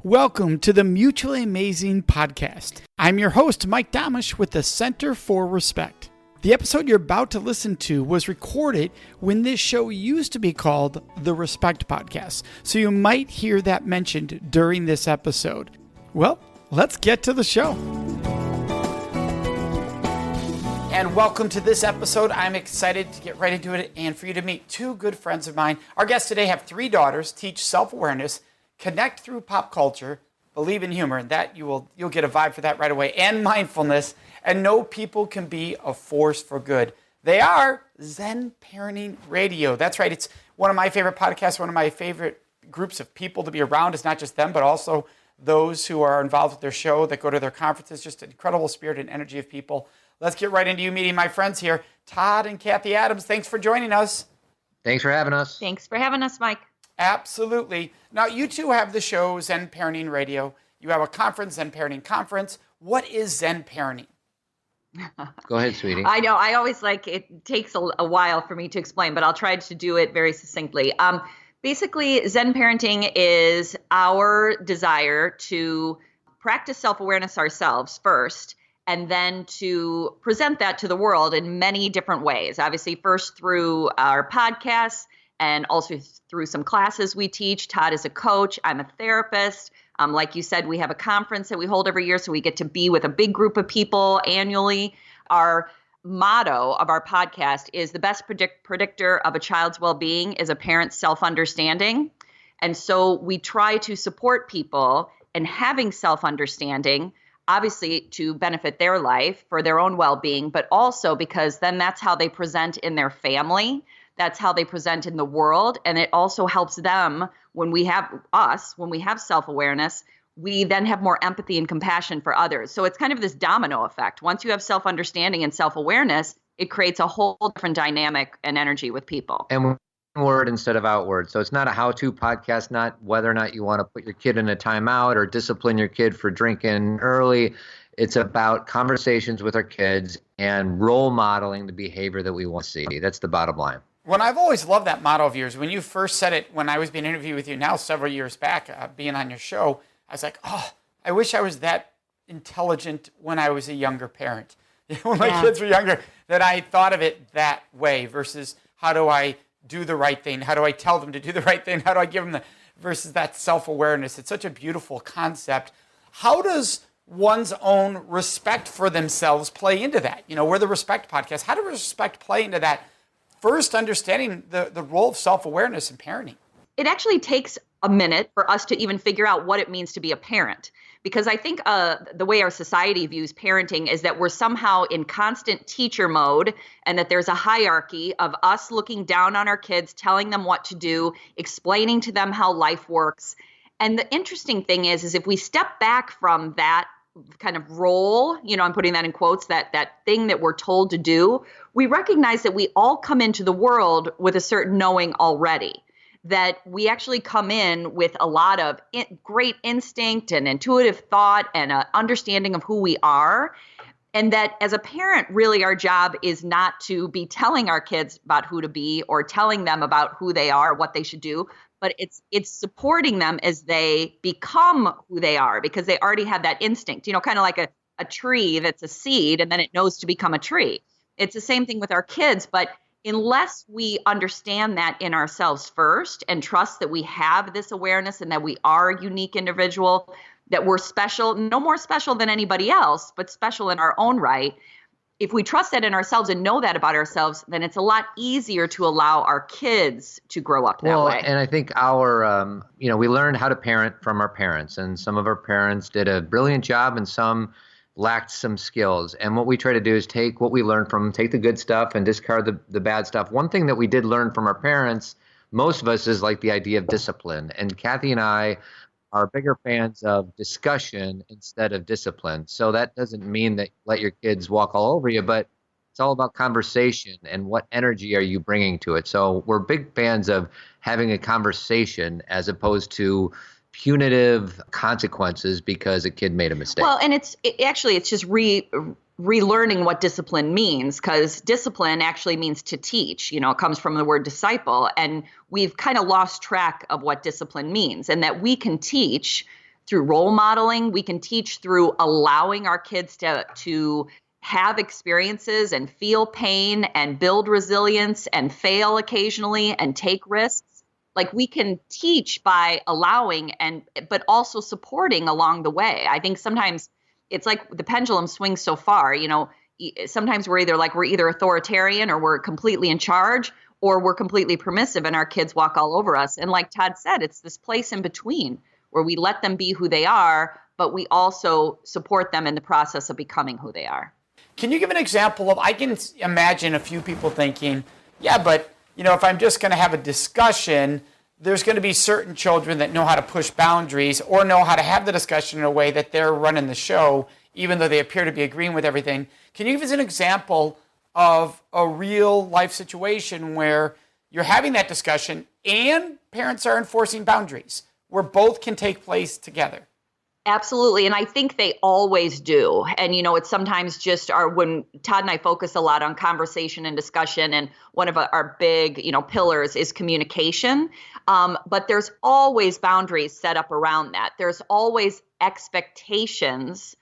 Welcome to the Mutually Amazing Podcast. I'm your host, Mike Domish with the Center for Respect. The episode you're about to listen to was recorded when this show used to be called the Respect Podcast, so you might hear that mentioned during this episode. Well, let's get to the show. And welcome to this episode. I'm excited to get right into it and for you to meet two good friends of mine. Our guests today have three daughters, teach self-awareness, connect through pop culture, believe in humor, and that you'll get a vibe for that right away, and mindfulness, and know people can be a force for good. They are Zen Parenting Radio. That's right. It's one of my favorite podcasts, one of my favorite groups of people to be around. It's not just them, but also those who are involved with their show, that go to their conferences, just an incredible spirit and energy of people. Let's get right into you meeting my friends here. Todd and Cathy Adams, thanks for joining us. Thanks for having us. Thanks for having us, Mike. Absolutely. Now, you two have the show Zen Parenting Radio. You have a conference, Zen Parenting Conference. What is Zen Parenting? Go ahead, sweetie. I know. I always it takes a while for me to explain, but I'll try to do it very succinctly. Basically, Zen Parenting is our desire to practice self-awareness ourselves first, and then to present that to the world in many different ways. Obviously, first through our podcasts, and also through some classes we teach. Todd is a coach. I'm a therapist. Like you said, we have a conference that we hold every year, so we get to be with a big group of people annually. Our motto of our podcast is the best predictor of a child's well-being is a parent's self-understanding. And so we try to support people in having self-understanding, obviously to benefit their life, for their own well-being, but also because then that's how they present in their family. That's how they present in the world. And it also helps them when we have self-awareness, we then have more empathy and compassion for others. So it's kind of this domino effect. Once you have self-understanding and self-awareness, it creates a whole different dynamic and energy with people. And inward instead of outward. So it's not a how-to podcast, not whether or not you want to put your kid in a timeout or discipline your kid for drinking early. It's about conversations with our kids and role modeling the behavior that we want to see. That's the bottom line. Well, I've always loved that motto of yours. When you first said it, when I was being interviewed with you now several years back, being on your show, I was like, oh, I wish I was that intelligent when I was a younger parent. When my kids were younger, that I thought of it that way versus how do I do the right thing? How do I tell them to do the right thing? How do I give them versus that self-awareness? It's such a beautiful concept. How does one's own respect for themselves play into that? You know, we're the Respect Podcast. How does respect play into that? First, understanding the role of self-awareness in parenting. It actually takes a minute for us to even figure out what it means to be a parent. Because I think the way our society views parenting is that we're somehow in constant teacher mode and that there's a hierarchy of us looking down on our kids, telling them what to do, explaining to them how life works. And the interesting thing is if we step back from that kind of role, you know, I'm putting that in quotes, that thing that we're told to do, we recognize that we all come into the world with a certain knowing already, that we actually come in with a lot of great instinct and intuitive thought and an understanding of who we are. And that as a parent, really our job is not to be telling our kids about who to be or telling them about who they are, what they should do, but it's supporting them as they become who they are because they already have that instinct, you know, kind of like a tree that's a seed and then it knows to become a tree. It's the same thing with our kids, but unless we understand that in ourselves first and trust that we have this awareness and that we are a unique individual, that we're special, no more special than anybody else, but special in our own right. If we trust that in ourselves and know that about ourselves, then it's a lot easier to allow our kids to grow up that way. And I think we learned how to parent from our parents, and some of our parents did a brilliant job and some lacked some skills. And what we try to do is take what we learned from them, take the good stuff and discard the bad stuff. One thing that we did learn from our parents, most of us, is like the idea of discipline. And Cathy and I are bigger fans of discussion instead of discipline. So that doesn't mean that you let your kids walk all over you, but it's all about conversation and what energy are you bringing to it. So we're big fans of having a conversation as opposed to punitive consequences because a kid made a mistake. Well, and it's just relearning what discipline means, because discipline actually means to teach. You know, it comes from the word disciple, and we've kind of lost track of what discipline means, and that we can teach through role modeling. We can teach through allowing our kids to have experiences and feel pain and build resilience and fail occasionally and take risks. Like we can teach by allowing but also supporting along the way. I think sometimes it's like the pendulum swings so far, sometimes we're either authoritarian or we're completely in charge, or we're completely permissive and our kids walk all over us. And like Todd said, it's this place in between where we let them be who they are, but we also support them in the process of becoming who they are. Can you give an example of, I can imagine a few people thinking, yeah, but if I'm just going to have a discussion, there's going to be certain children that know how to push boundaries or know how to have the discussion in a way that they're running the show, even though they appear to be agreeing with everything. Can you give us an example of a real life situation where you're having that discussion and parents are enforcing boundaries, where both can take place together? Absolutely. And I think they always do. And, it's sometimes just when Todd and I focus a lot on conversation and discussion, and one of our big, pillars is communication. But there's always boundaries set up around that. There's always expectations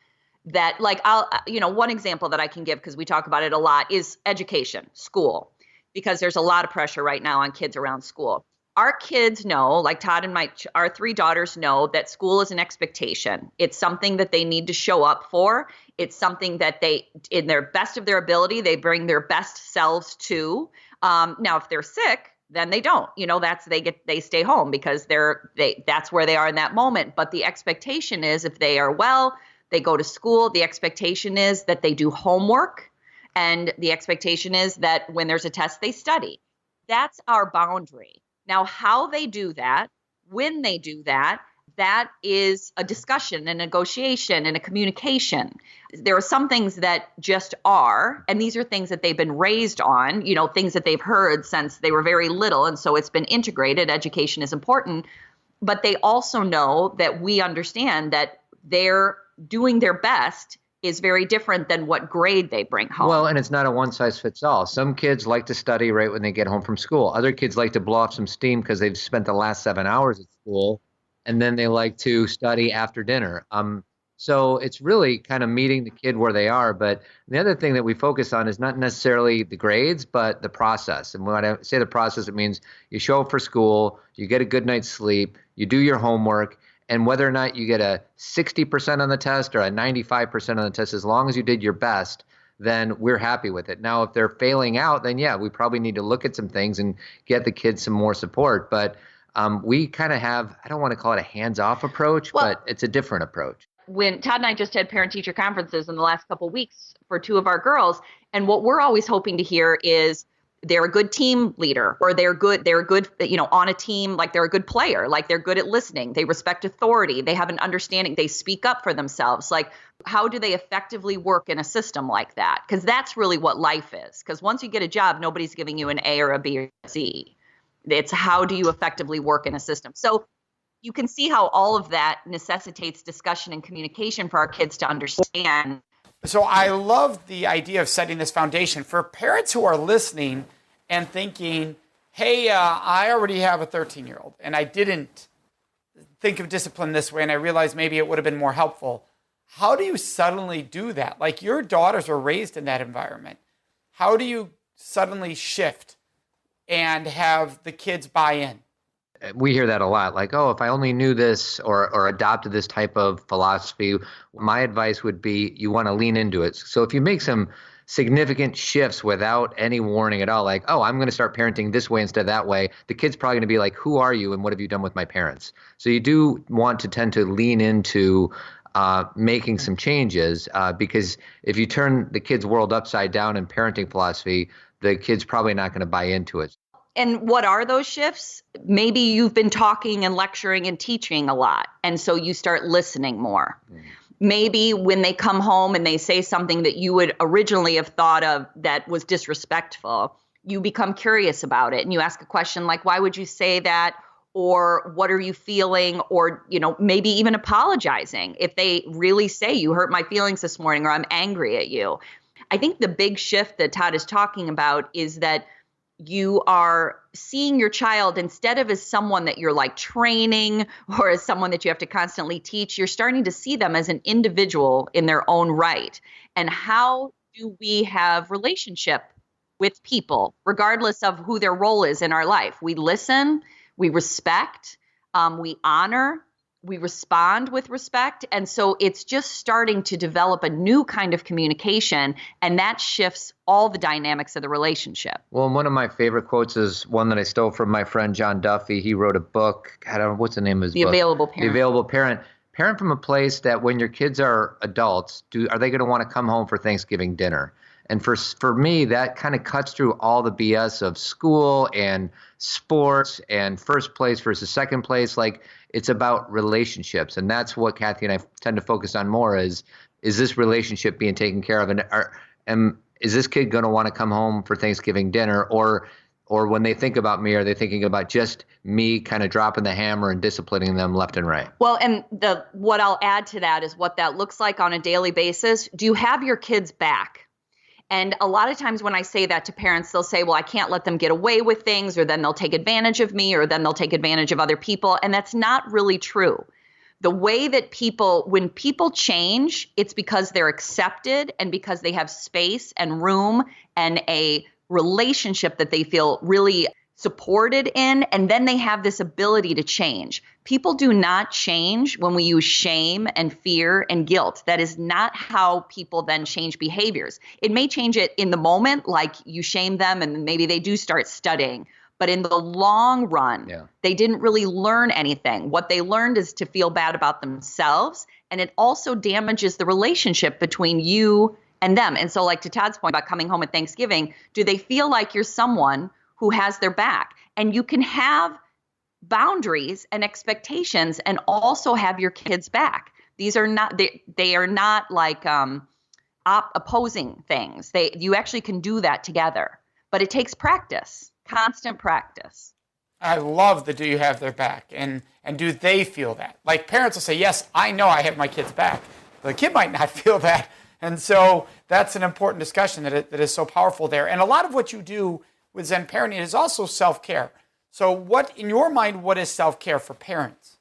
that, one example that I can give, because we talk about it a lot, is education, school, because there's a lot of pressure right now on kids around school. Our kids know, like Todd and our 3 daughters know, that school is an expectation. It's something that they need to show up for. It's something that they, in their best of their ability, they bring their best selves to. Now, if they're sick, then they don't. They stay home because that's where they are in that moment. But the expectation is, if they are well, they go to school. The expectation is that they do homework, and the expectation is that when there's a test, they study. That's our boundary. Now, how they do that, when they do that, that is a discussion, a negotiation, and a communication. There are some things that just are, and these are things that they've been raised on, things that they've heard since they were very little, and so it's been integrated. Education is important, but they also know that we understand that they're doing their best is very different than what grade they bring home. Well, and it's not a one size fits all. Some kids like to study right when they get home from school. Other kids like to blow off some steam because they've spent the last 7 hours at school, and then they like to study after dinner. So it's really kind of meeting the kid where they are. But the other thing that we focus on is not necessarily the grades, but the process. And when I say the process, it means you show up for school, you get a good night's sleep, you do your homework, and whether or not you get a 60% on the test or a 95% on the test, as long as you did your best, then we're happy with it. Now, if they're failing out, then yeah, we probably need to look at some things and get the kids some more support. But we kind of have, I don't want to call it a hands-off approach, but it's a different approach. When Todd and I just had parent-teacher conferences in the last couple of weeks for 2 of our girls, and what we're always hoping to hear is, they're a good team leader, or they're good, on a team, like they're a good player, like they're good at listening. They respect authority. They have an understanding. They speak up for themselves. Like, how do they effectively work in a system like that? Because that's really what life is. Because once you get a job, nobody's giving you an A or a B or a C. It's how do you effectively work in a system? So you can see how all of that necessitates discussion and communication for our kids to understand. So I love the idea of setting this foundation for parents who are listening and thinking, hey, I already have a 13-year-old and I didn't think of discipline this way, and I realized maybe it would have been more helpful. How do you suddenly do that? Like, your daughters were raised in that environment. How do you suddenly shift and have the kids buy in? We hear that a lot, like, oh, if I only knew this or adopted this type of philosophy, my advice would be you want to lean into it. So if you make some significant shifts without any warning at all, like, oh, I'm going to start parenting this way instead of that way, the kid's probably going to be like, who are you and what have you done with my parents? So you do want to tend to lean into making some changes because if you turn the kid's world upside down in parenting philosophy, the kid's probably not going to buy into it. And what are those shifts? Maybe you've been talking and lecturing and teaching a lot, and so you start listening more. Maybe when they come home and they say something that you would originally have thought of that was disrespectful, you become curious about it and you ask a question like, why would you say that? Or what are you feeling? Or, maybe even apologizing if they really say, you hurt my feelings this morning, or I'm angry at you. I think the big shift that Todd is talking about is that you are seeing your child instead of as someone that you're like training or as someone that you have to constantly teach, you're starting to see them as an individual in their own right. And how do we have relationship with people, regardless of who their role is in our life? We listen, we respect, we honor, we respond with respect. And so it's just starting to develop a new kind of communication, and that shifts all the dynamics of the relationship. Well, one of my favorite quotes is one that I stole from my friend John Duffy. He wrote a book. I don't know, what's the name of his book? The Available Parent. The Available Parent. Parent from a place that when your kids are adults, are they going to want to come home for Thanksgiving dinner? And for me, that kind of cuts through all the BS of school and sports and first place versus second place. Like, it's about relationships. And that's what Cathy and I tend to focus on more is this relationship being taken care of? And is this kid going to want to come home for Thanksgiving dinner? Or when they think about me, are they thinking about just me kind of dropping the hammer and disciplining them left and right? Well, and what I'll add to that is what that looks like on a daily basis. Do you have your kids back? And a lot of times when I say that to parents, they'll say, well, I can't let them get away with things, or then they'll take advantage of me, or then they'll take advantage of other people. And that's not really true. The way that when people change, it's because they're accepted and because they have space and room and a relationship that they feel really supported in, and then they have this ability to change. People do not change when we use shame and fear and guilt. That is not how people then change behaviors. It may change it in the moment, like you shame them and maybe they do start studying. But in the long run, They didn't really learn anything. What they learned is to feel bad about themselves, and it also damages the relationship between you and them. And so, like to Todd's point about coming home at Thanksgiving, do they feel like you're someone who has their back? And you can have boundaries and expectations and also have your kids back. These are not, they are not like opposing things. You actually can do that together, but it takes practice, constant practice. I love the do you have their back, and do they feel that? Like, parents will say, yes, I know I have my kid's back. But the kid might not feel that. And so that's an important discussion that is so powerful there. And a lot of what you do with Zen Parenting is also self-care. So in your mind, what is self-care for parents?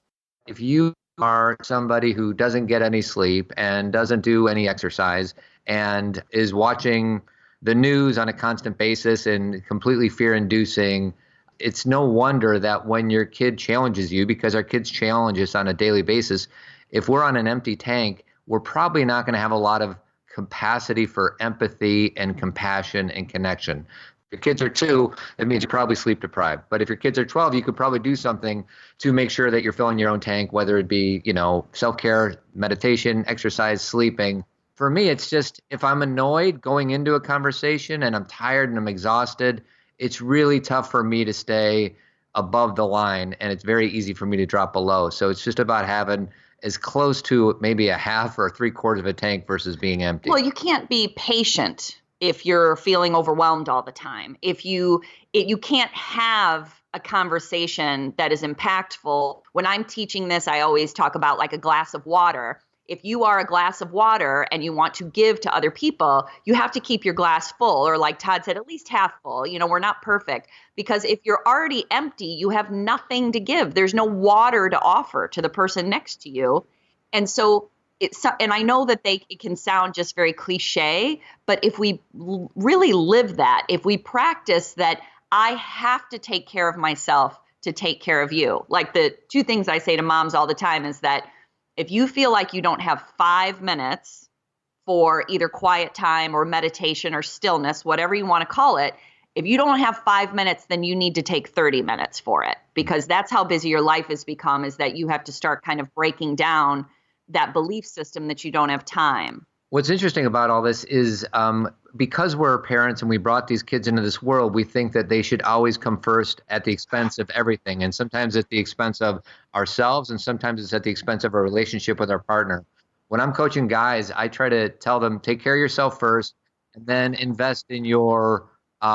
If you are somebody who doesn't get any sleep and doesn't do any exercise and is watching the news on a constant basis and completely fear-inducing, it's no wonder that when your kid challenges you, because our kids challenge us on a daily basis, if we're on an empty tank, we're probably not going to have a lot of capacity for empathy and compassion and connection. If your kids are 2, that means you're probably sleep deprived. But if your kids are 12, you could probably do something to make sure that you're filling your own tank, whether it be, self-care, meditation, exercise, sleeping. For me, it's just, if I'm annoyed going into a conversation and I'm tired and I'm exhausted, it's really tough for me to stay above the line, and it's very easy for me to drop below. So it's just about having as close to maybe a half or 3/4 of a tank versus being empty. Well, you can't be patient if you're feeling overwhelmed all the time. You can't have a conversation that is impactful. When I'm teaching this, I always talk about like a glass of water. If you are a glass of water and you want to give to other people, you have to keep your glass full, or like Todd said, at least half full. We're not perfect, because if you're already empty, you have nothing to give. There's no water to offer to the person next to you. And so and I know that it can sound just very cliche, but if we really live that, if we practice that, I have to take care of myself to take care of you. Like the 2 things I say to moms all the time is that if you feel like you don't have 5 minutes for either quiet time or meditation or stillness, whatever you want to call it, if you don't have 5 minutes, then you need to take 30 minutes for it, because that's how busy your life has become, is that you have to start kind of breaking down that belief system that you don't have time. What's interesting about all this is because we're parents and we brought these kids into this world, we think that they should always come first at the expense of everything. And sometimes at the expense of ourselves, and sometimes it's at the expense of our relationship with our partner. When I'm coaching guys, I try to tell them, take care of yourself first, and then invest in your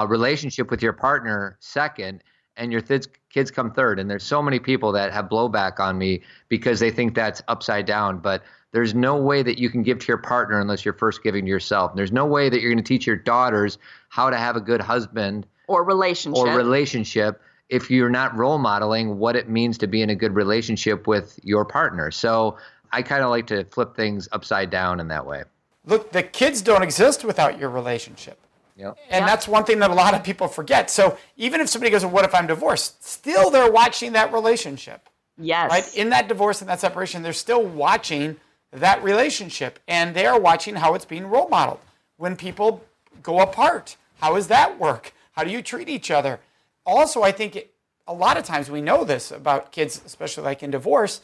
relationship with your partner second, and your kids come third. And there's so many people that have blowback on me because they think that's upside down. But there's no way that you can give to your partner unless you're first giving to yourself. And there's no way that you're going to teach your daughters how to have a good husband or relationship if you're not role modeling what it means to be in a good relationship with your partner. So I kind of like to flip things upside down in that way. Look, the kids don't exist without your relationship. Yep. And that's one thing that a lot of people forget. So even if somebody goes, well, what if I'm divorced? Still, they're watching that relationship. Yes. Right? In that divorce and that separation, they're still watching that relationship. And they are watching how it's being role modeled. When people go apart, how does that work? How do you treat each other? Also, I think a lot of times we know this about kids, especially like in divorce,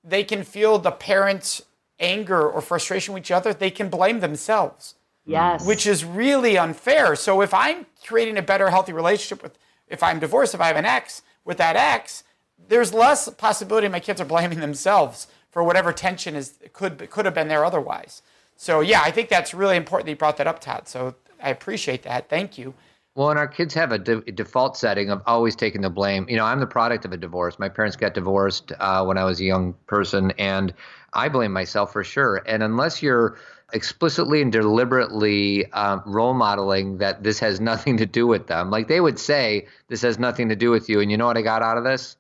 they can feel the parents' anger or frustration with each other. They can blame themselves. Yes. Which is really unfair. So if I'm creating a better, healthy relationship with, if I'm divorced, if I have an ex, with that ex, there's less possibility my kids are blaming themselves for whatever tension could have been there otherwise. So yeah, I think that's really important that you brought that up, Todd. So I appreciate that. Thank you. Well, and our kids have a default setting of always taking the blame. You know, I'm the product of a divorce. My parents got divorced when I was a young person, and I blame myself for sure. And unless you're explicitly and deliberately role modeling that this has nothing to do with them, like they would say, this has nothing to do with you. And you know what I got out of this?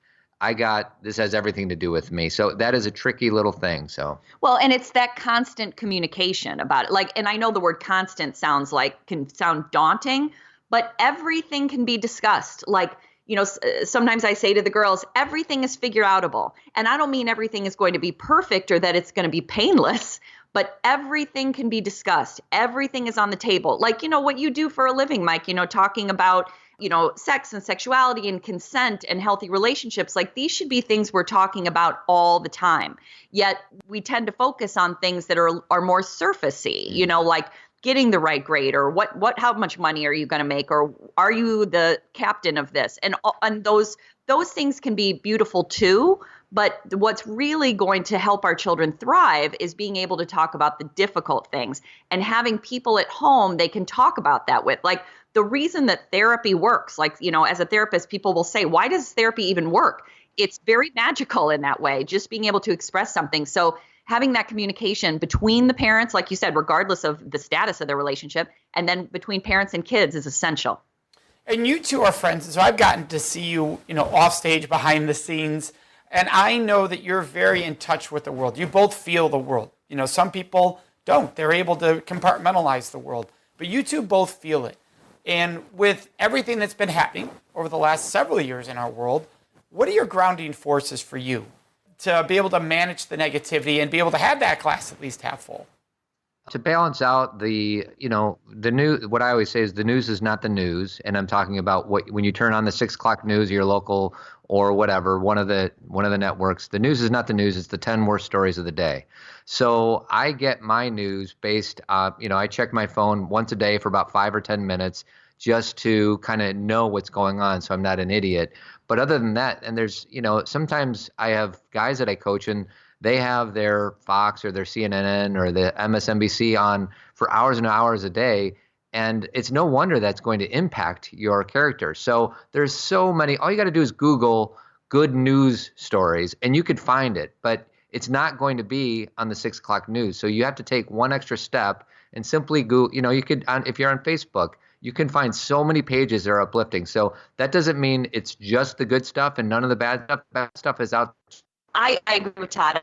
This has everything to do with me. So that is a tricky little thing. So, well, and it's that constant communication about it. Like, and I know the word constant can sound daunting, but everything can be discussed. Like, you know, sometimes I say to the girls, everything is figure outable. And I don't mean everything is going to be perfect or that it's going to be painless, but everything can be discussed. Everything is on the table. Like, you know, what you do for a living, Mike, you know, talking about, you know, sex and sexuality and consent and healthy relationships, like these should be things we're talking about all the time. Yet we tend to focus on things that are more surfacey, you know, like getting the right grade or how much money are you going to make, or are you the captain of this? And those things can be beautiful too. But what's really going to help our children thrive is being able to talk about the difficult things and having people at home they can talk about that with. Like the reason that therapy works, like, you know, as a therapist, people will say, why does therapy even work? It's very magical in that way, just being able to express something. So having that communication between the parents, like you said, regardless of the status of their relationship, and then between parents and kids is essential. And you two are friends, so I've gotten to see you, you know, off stage, behind the scenes, and I know that you're very in touch with the world. You both feel the world. You know, some people don't. They're able to compartmentalize the world, but you two both feel it. And with everything that's been happening over the last several years in our world, what are your grounding forces for you to be able to manage the negativity and be able to have that glass at least half full? To balance out the news, what I always say is the news is not the news. And I'm talking about when you turn on the 6 o'clock news, your local or whatever, one of the networks, the news is not the news. It's the 10 worst stories of the day. So I get my news based, I check my phone once a day for about 5 or 10 minutes just to kind of know what's going on. So I'm not an idiot. But other than that, and there's, sometimes I have guys that I coach and they have their Fox or their CNN or the MSNBC on for hours and hours a day. And it's no wonder that's going to impact your character. So there's so many, all you got to do is Google good news stories and you could find it, but it's not going to be on the 6 o'clock news. So you have to take one extra step and simply Google, you could, if you're on Facebook, you can find so many pages that are uplifting. So that doesn't mean it's just the good stuff and none of the bad stuff. Bad stuff is out. I agree with Todd.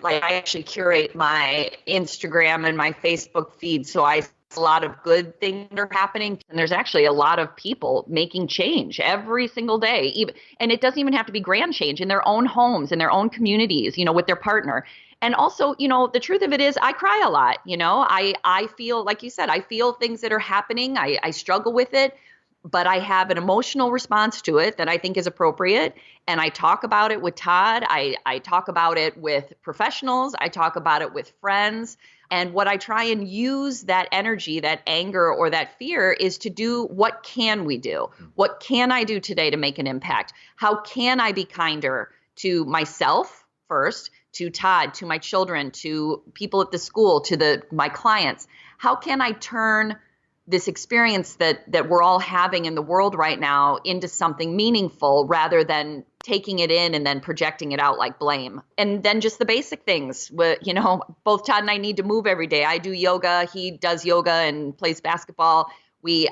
I actually curate my Instagram and my Facebook feed, so I see a lot of good things that are happening, and there's actually a lot of people making change every single day. And it doesn't even have to be grand change in their own homes, in their own communities, with their partner. And also, the truth of it is I cry a lot. I feel, like you said, I feel things that are happening. I struggle with it. But I have an emotional response to it that I think is appropriate. And I talk about it with Todd. I talk about it with professionals. I talk about it with friends. And what I try and use that energy, that anger or that fear is to do, what can we do? What can I do today to make an impact? How can I be kinder to myself first, to Todd, to my children, to people at the school, to my clients? How can I turn this experience that we're all having in the world right now into something meaningful rather than taking it in and then projecting it out like blame? And then just the basic things. Both Todd and I need to move every day. I do yoga. He does yoga and plays basketball.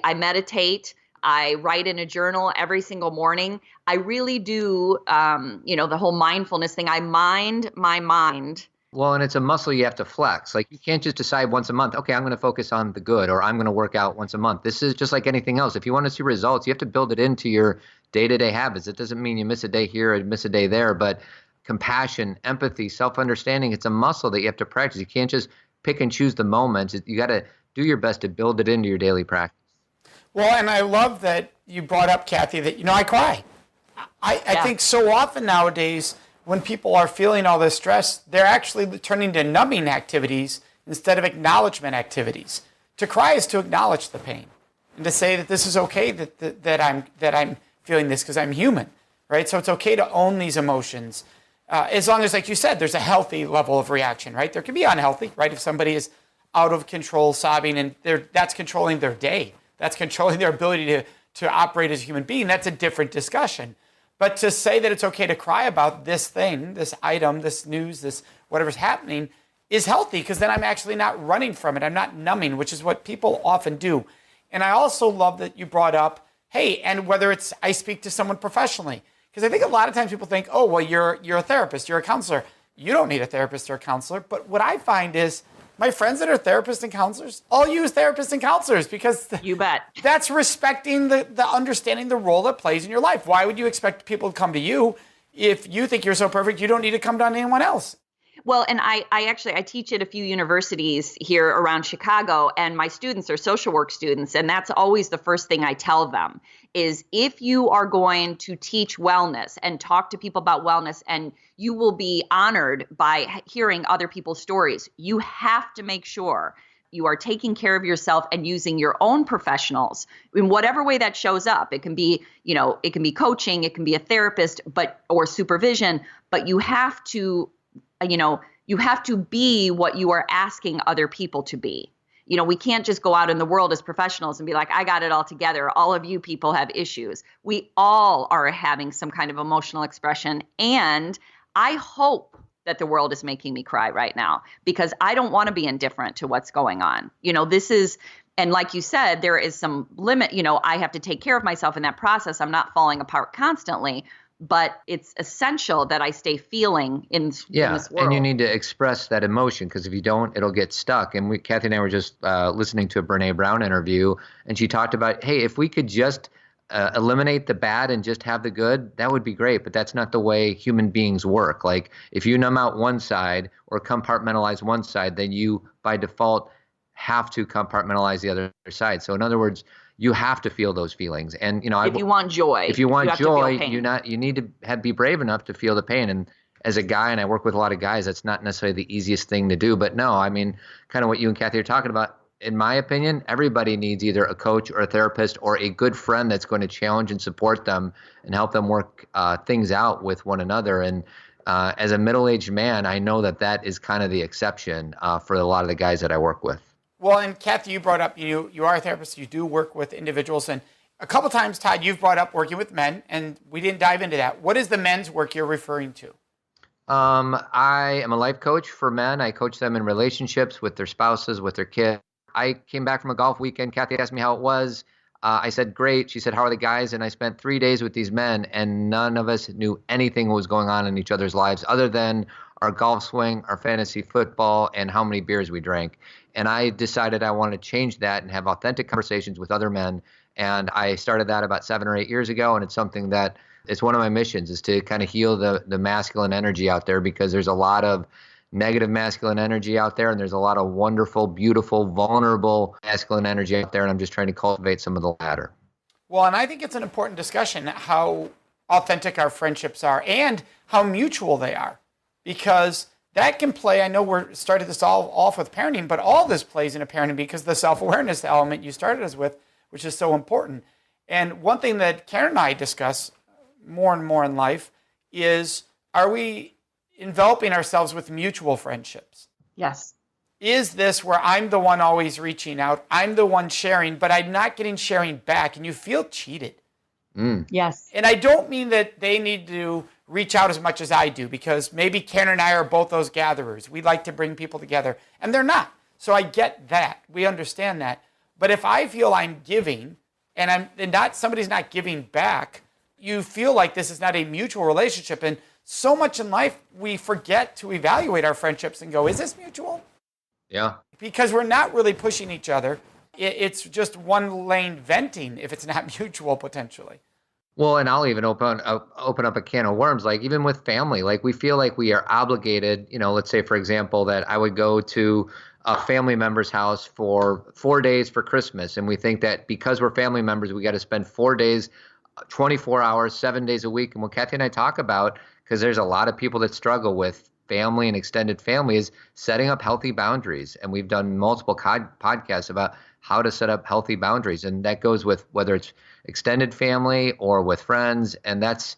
I meditate. I write in a journal every single morning. I really do, the whole mindfulness thing. I mind my mind. Well, and it's a muscle you have to flex. Like you can't just decide once a month, okay, I'm going to focus on the good, or I'm going to work out once a month. This is just like anything else. If you want to see results, you have to build it into your day-to-day habits. It doesn't mean you miss a day here or miss a day there, but compassion, empathy, self-understanding, it's a muscle that you have to practice. You can't just pick and choose the moments. You got to do your best to build it into your daily practice. Well, and I love that you brought up, Cathy, that, I cry. I think so often nowadays when people are feeling all this stress, they're actually turning to numbing activities instead of acknowledgement activities. To cry is to acknowledge the pain and to say that this is okay, that I'm feeling this because I'm human, right? So it's okay to own these emotions. As long as, like you said, there's a healthy level of reaction, right? There can be unhealthy, right? If somebody is out of control, sobbing, and that's controlling their day, that's controlling their ability to operate as a human being, that's a different discussion. But to say that it's okay to cry about this thing, this item, this news, this whatever's happening, is healthy, because then I'm actually not running from it. I'm not numbing, which is what people often do. And I also love that you brought up, hey, and whether it's I speak to someone professionally, because I think a lot of times people think, oh, well, you're a therapist, you're a counselor. You don't need a therapist or a counselor. But what I find is my friends that are therapists and counselors all use therapists and counselors, because you bet that's respecting the understanding the role it plays in your life. Why would you expect people to come to you if you think you're so perfect you don't need to come down to anyone else? Well, and I teach at a few universities here around Chicago, and my students are social work students, and that's always the first thing I tell them is if you are going to teach wellness and talk to people about wellness, and you will be honored by hearing other people's stories, you have to make sure you are taking care of yourself and using your own professionals in whatever way that shows up. It can be, it can be coaching, it can be a therapist, or supervision, but you have to be what you are asking other people to be. We can't just go out in the world as professionals and be like, I got it all together. All of you people have issues. We all are having some kind of emotional expression. And I hope that the world is making me cry right now, because I don't want to be indifferent to what's going on. And like you said, there is some limit. I have to take care of myself in that process. I'm not falling apart constantly. But it's essential that I stay feeling in this world. And you need to express that emotion, because if you don't, it'll get stuck. And Cathy and I were just listening to a Brene Brown interview, and she talked about, hey, if we could just eliminate the bad and just have the good, that would be great. But that's not the way human beings work. Like if you numb out one side or compartmentalize one side, then you by default have to compartmentalize the other side. So in other words, you have to feel those feelings. And, if you want joy, you need to be brave enough to feel the pain. And as a guy, and I work with a lot of guys, that's not necessarily the easiest thing to do. But no, I mean, kind of what you and Cathy are talking about, in my opinion, everybody needs either a coach or a therapist or a good friend that's going to challenge and support them and help them work things out with one another. And as a middle-aged man, I know that is kind of the exception for a lot of the guys that I work with. Well, and Cathy, you brought up, you are a therapist, you do work with individuals, and a couple times, Todd, you've brought up working with men, and we didn't dive into that. What is the men's work you're referring to? I am a life coach for men. I coach them in relationships with their spouses, with their kids. I came back from a golf weekend. Cathy asked me how it was. I said, great. She said, how are the guys? And I spent 3 days with these men, and none of us knew anything was going on in each other's lives other than our golf swing, our fantasy football, and how many beers we drank. And I decided I wanted to change that and have authentic conversations with other men. And I started that about 7 or 8 years ago. And it's something that it's one of my missions, is to kind of heal the masculine energy out there, because there's a lot of negative masculine energy out there. And there's a lot of wonderful, beautiful, vulnerable masculine energy out there. And I'm just trying to cultivate some of the latter. Well, and I think it's an important discussion how authentic our friendships are and how mutual they are, because that can play. I know we're started this all off with parenting, but all this plays into parenting because the self-awareness element you started us with, which is so important. And one thing that Karen and I discuss more and more in life is, are we enveloping ourselves with mutual friendships? Yes. Is this where I'm the one always reaching out, I'm the one sharing, but I'm not getting sharing back, and you feel cheated? Yes. And I don't mean that they need to reach out as much as I do, because maybe Karen and I are both those gatherers. We like to bring people together, and they're not. So I get that. We understand that. But if I feel I'm giving somebody's not giving back, you feel like this is not a mutual relationship. And so much in life, we forget to evaluate our friendships and go, is this mutual? Yeah. Because we're not really pushing each other. It's just one lane venting if it's not mutual potentially. Well, and I'll even open up a can of worms. Like even with family, like we feel like we are obligated. Let's say, for example, that I would go to a family member's house for 4 days for Christmas, and we think that because we're family members, we got to spend 4 days, 24 hours, 7 days a week. And what Cathy and I talk about, because there's a lot of people that struggle with family and extended family, is setting up healthy boundaries. And we've done multiple podcasts about how to set up healthy boundaries. And that goes with whether it's extended family or with friends. And that's...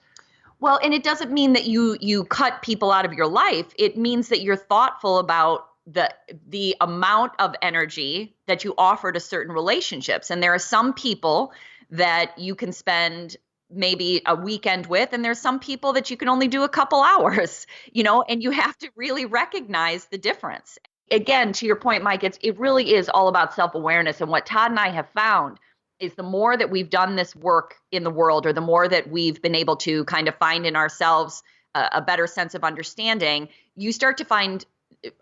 Well, and it doesn't mean that you cut people out of your life. It means that you're thoughtful about the amount of energy that you offer to certain relationships. And there are some people that you can spend maybe a weekend with, and there's some people that you can only do a couple hours, and you have to really recognize the difference. Again, to your point, Mike, it really is all about self-awareness. And what Todd and I have found is the more that we've done this work in the world, or the more that we've been able to kind of find in ourselves a better sense of understanding, you start to find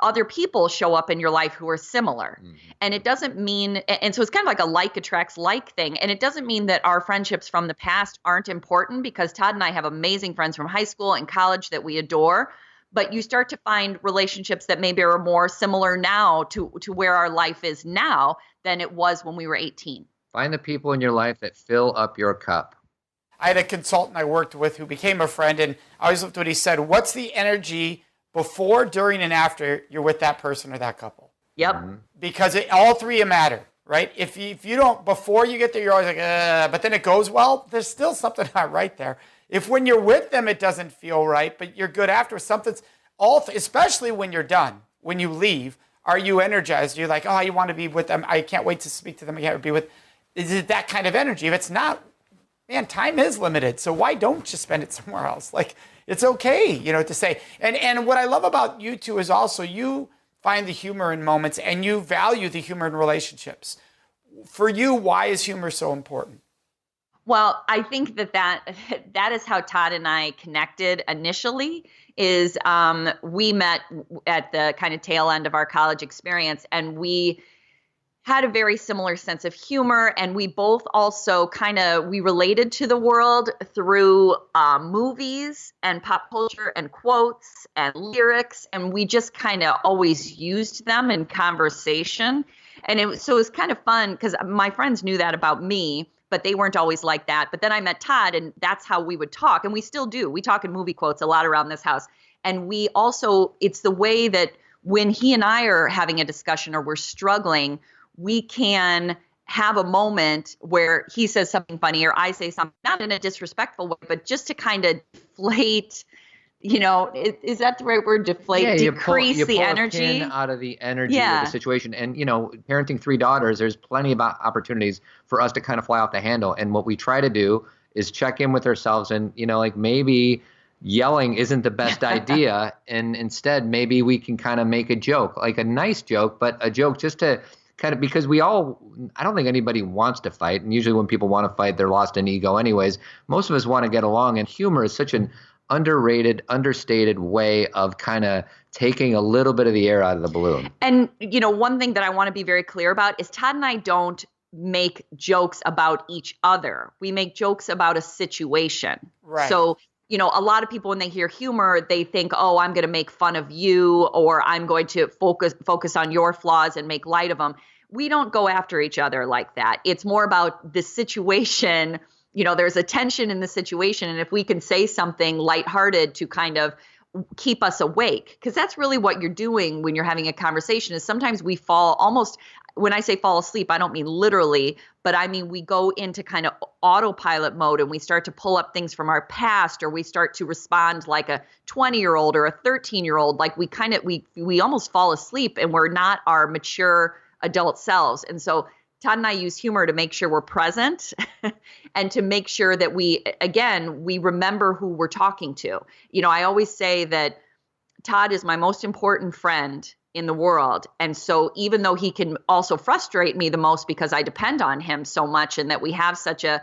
other people show up in your life who are similar. Mm-hmm. And it doesn't mean, and so it's kind of like a like attracts like thing. And it doesn't mean that our friendships from the past aren't important, because Todd and I have amazing friends from high school and college that we adore. But you start to find relationships that maybe are more similar now to where our life is now than it was when we were 18. Find the people in your life that fill up your cup. I had a consultant I worked with who became a friend, and I always loved what he said. What's the energy before, during, and after you're with that person or that couple? Yep. Mm-hmm. Because all three matter, right? If you don't, before you get there, you're always like, but then it goes well, there's still something not right there. If when you're with them, it doesn't feel right, but you're good after, something's especially when you're done, when you leave, are you energized? You're like, oh, you want to be with them. I can't wait to speak to them. I can't be with. Is it that kind of energy? If it's not, man, time is limited. So why don't you spend it somewhere else? Like, it's okay, to say. And what I love about you two is also you find the humor in moments and you value the humor in relationships. For you, why is humor so important? Well, I think that is how Todd and I connected initially. Is we met at the kind of tail end of our college experience, and we had a very similar sense of humor, and we both also we related to the world through movies and pop culture and quotes and lyrics, and we just kind of always used them in conversation. And it was kind of fun because my friends knew that about me, but they weren't always like that. But then I met Todd, and that's how we would talk, and we still do. We talk in movie quotes a lot around this house. And we also, it's the way that when he and I are having a discussion or we're struggling, we can have a moment where he says something funny or I say something, not in a disrespectful way, but just to kind of deflate, is that the right word? Deflate, yeah, decrease you pull the energy. a pin out of the energy of the situation. And, parenting 3 daughters, there's plenty of opportunities for us to kind of fly off the handle. And what we try to do is check in with ourselves and, maybe yelling isn't the best idea. And instead, maybe we can kind of make a joke, like a nice joke, but a joke just to kind of, because I don't think anybody wants to fight. And usually when people want to fight, they're lost in ego anyways. Most of us want to get along, and humor is such an underrated, understated way of kind of taking a little bit of the air out of the balloon. And, one thing that I want to be very clear about is Todd and I don't make jokes about each other. We make jokes about a situation. Right. So, a lot of people, when they hear humor, they think, oh, I'm going to make fun of you, or I'm going to focus on your flaws and make light of them. We don't go after each other like that. It's more about the situation. There's a tension in the situation. And if we can say something lighthearted to kind of keep us awake, because that's really what you're doing when you're having a conversation, is sometimes we fall almost, when I say fall asleep, I don't mean literally, but I mean we go into kind of autopilot mode and we start to pull up things from our past, or we start to respond like a 20-year-old or a 13-year-old. Like we almost fall asleep and we're not our mature adult selves. And so Todd and I use humor to make sure we're present and to make sure that we remember who we're talking to. I always say that Todd is my most important friend in the world. And so even though he can also frustrate me the most because I depend on him so much, and that we have such an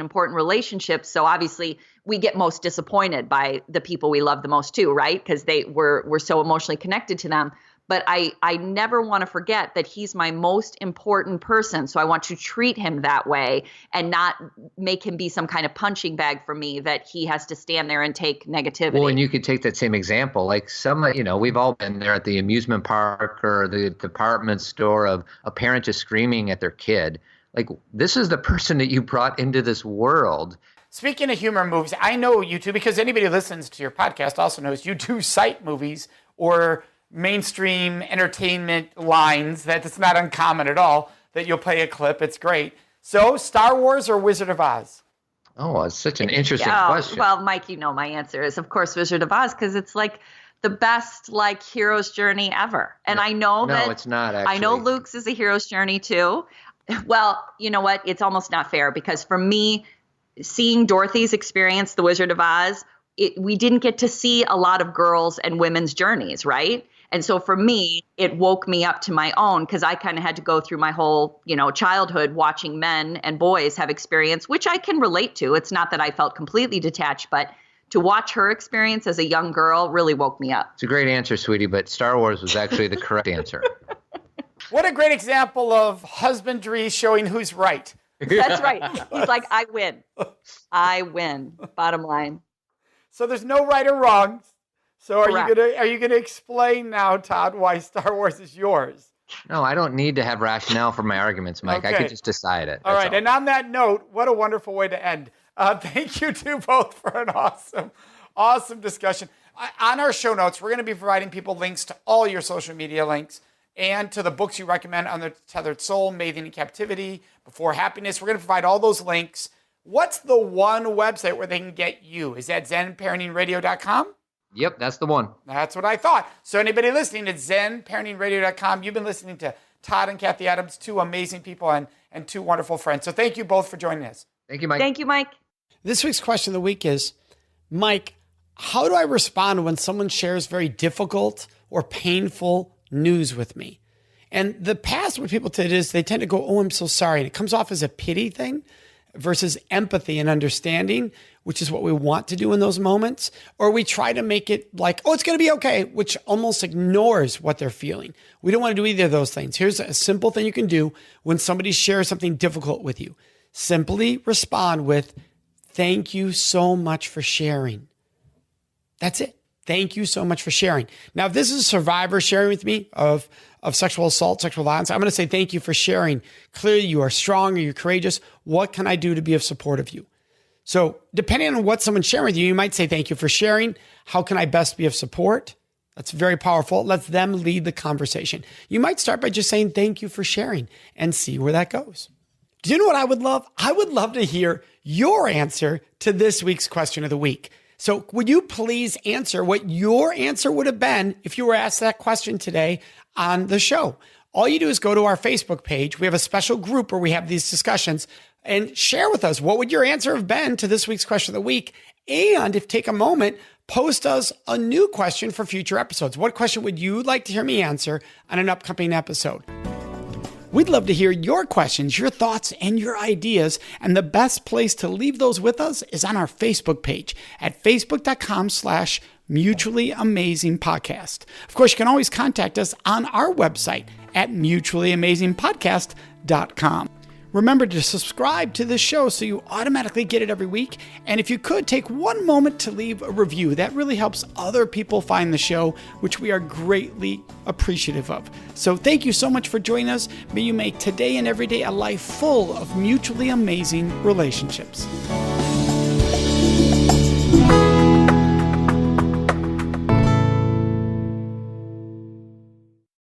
important relationship. So obviously we get most disappointed by the people we love the most too, right? Because we're so emotionally connected to them. But I never want to forget that he's my most important person. So I want to treat him that way and not make him be some kind of punching bag for me that he has to stand there and take negativity. Well, and you could take that same example, like we've all been there at the amusement park or the department store of a parent just screaming at their kid. Like, this is the person that you brought into this world. Speaking of humor movies, I know you two, because anybody who listens to your podcast also knows you do cite movies or mainstream entertainment lines. That's not uncommon at all, that you'll play a clip. It's great. So, Star Wars or Wizard of Oz? Oh, it's such an interesting question. Well, Mike, my answer is, of course, Wizard of Oz, because it's like the best hero's journey ever. And I know that it's not, actually. I know Luke's is a hero's journey too. Well, you know what? It's almost not fair, because for me, seeing Dorothy's experience, The Wizard of Oz, we didn't get to see a lot of girls' and women's journeys, right? And so for me, it woke me up to my own, because I kind of had to go through my whole, childhood watching men and boys have experience, which I can relate to. It's not that I felt completely detached, but to watch her experience as a young girl really woke me up. It's a great answer, sweetie, but Star Wars was actually the correct answer. What a great example of husbandry showing who's right. That's right. He's like, I win. I win. Bottom line. So there's no right or wrong. So are Correct. you gonna explain now, Todd, why Star Wars is yours? No, I don't need to have rationale for my arguments, Mike. Okay. I could just decide it. All right. And on that note, what a wonderful way to end. Thank you two both for an awesome discussion. On our show notes, we're going to be providing people links to all your social media links and to the books you recommend, Untethered Soul, Mating in Captivity, Before Happiness. We're going to provide all those links. What's the one website where they can get you? Is that ZenParentingRadio.com? Yep, that's the one. That's what I thought. So anybody listening, it's ZenParentingRadio.com. You've been listening to Todd and Cathy Adams, two amazing people and two wonderful friends. So thank you both for joining us. Thank you, Mike. Thank you, Mike. This week's question of the week is, Mike, how do I respond when someone shares very difficult or painful news with me? And the past, what people did is they tend to go, oh, I'm so sorry. And it comes off as a pity thing versus empathy and understanding, which is what we want to do in those moments. Or we try to make it like, oh, it's going to be okay, which almost ignores what they're feeling. We don't want to do either of those things. Here's a simple thing you can do when somebody shares something difficult with you. Simply respond with, thank you so much for sharing. That's it. Thank you so much for sharing. Now, if this is a survivor sharing with me of sexual assault, sexual violence, I'm going to say thank you for sharing. Clearly, you are strong or you're courageous. What can I do to be of support of you? So depending on what someone's sharing with you, you might say thank you for sharing. How can I best be of support? That's very powerful. It lets them lead the conversation. You might start by just saying thank you for sharing and see where that goes. Do you know what I would love? I would love to hear your answer to this week's question of the week. So would you please answer what your answer would have been if you were asked that question today on the show? All you do is go to our Facebook page. We have a special group where we have these discussions, and share with us what would your answer have been to this week's question of the week. And if take a moment, post us a new question for future episodes. What question would you like to hear me answer on an upcoming episode? We'd love to hear your questions, your thoughts, and your ideas. And the best place to leave those with us is on our Facebook page at facebook.com/Mutually Amazing Podcast. Of course, you can always contact us on our website at mutuallyamazingpodcast.com. Remember to subscribe to this show so you automatically get it every week. And if you could, take one moment to leave a review. That really helps other people find the show, which we are greatly appreciative of. So thank you so much for joining us. May you make today and every day a life full of mutually amazing relationships.